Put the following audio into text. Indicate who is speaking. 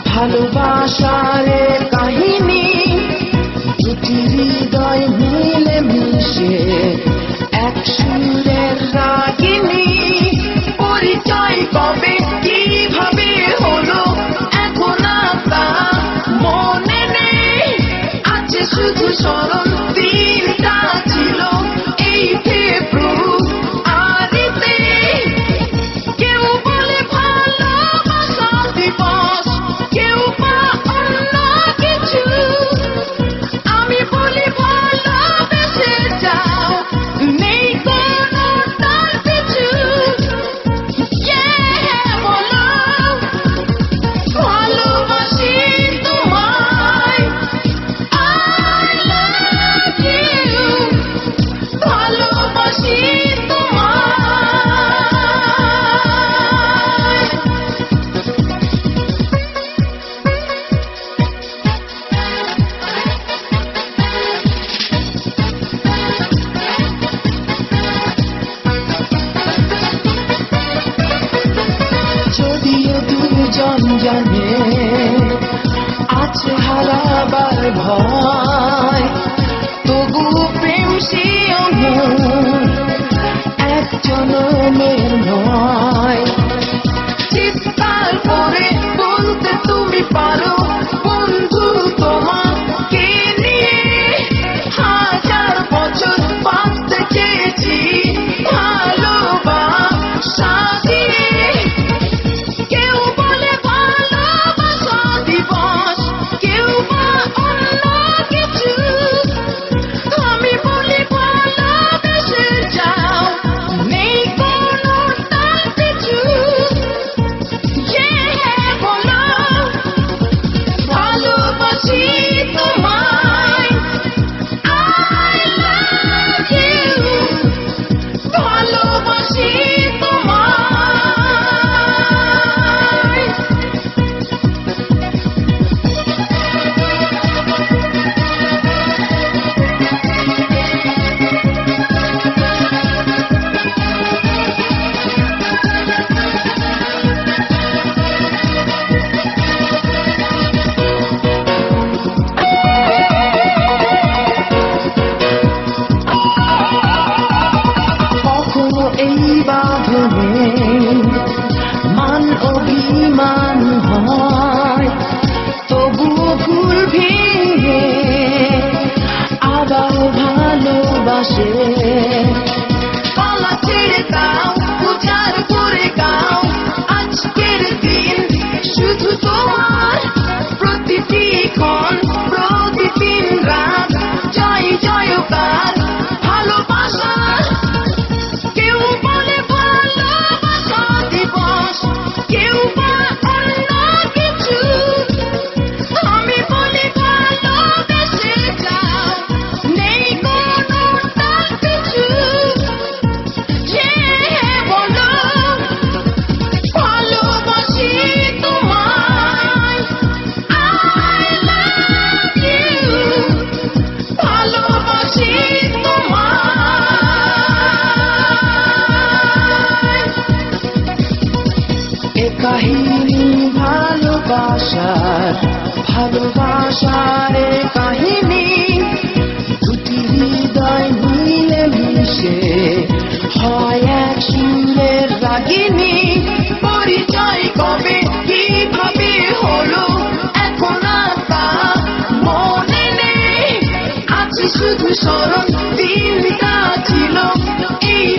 Speaker 1: ভালোবাসার কাহিনী দুটি হৃদয় মিলে মিশে এক সুরের রাগিনী। পরিচয় কবে কিভাবে হলো এখন তা মনে নেই, আছে শুধু স্মরণ। দিনটা ছিল এই ফেব্রুয়ারিতে, কেউ বলে ভালোবাসা দিবস, কেউ বা অন্য কিছু। আমি বলি ভালোবেসে যাও, নেই কোনো তার পিছু। বলো ভালোবাসি তোমায়, I love you, ভালোবাসি তোমায়। যদিও দুজন জানে আছে হারাবার ভয়, তবু প্রেম শিয়নো এক জনমের নয়। চিৎকার করে বলতে তুমি পারো বন্ধু তোমাকে নিয়ে, হাজার বছর বাঁচতে চেয়েছি ভালোবাসা দিয়ে। কেউ বলে ভালোবাসা দিবস, কেউ বা অন্য কিছু। আমি বলি ভালোবেসে যাও, নেই কোনো তার পিছু। বলো ভালোবাসি তোমায়, I love you, ভালোবাসি তোমায়। কখনো এই বাঁধনে মান অভিমান হয়, তবুও ভুল ভেঙে আবার ভালোবাসে। পালা ছেড়ে দাও, উজাড় করে গাও আজকের দিন শুধু তোমার। প্রতিটি ক্ষণ, প্রতিদিন রাত জয় জয়কার ভালোবাসার। কেউ বলে ভালোবাসা দিবস, কেউ বা অন্য কিছু। আমি বলি ভালোবেসে যাও, নেই কোনো তার পিছু। বলো ভালোবাসি তোমায়, I love you, ভালোবাসি তোমায়। এ কাহিনী ভালোবাসার, ভালোবাসার কাহিনী দুটি হৃদয় মিলে মিশে হয় এক সুরের রাগিনী। পরিচয় কবে কিভাবে হলো এখন তা মনে নেই, আছে আছে শুধু স্মরণ দিনটা ছিল এই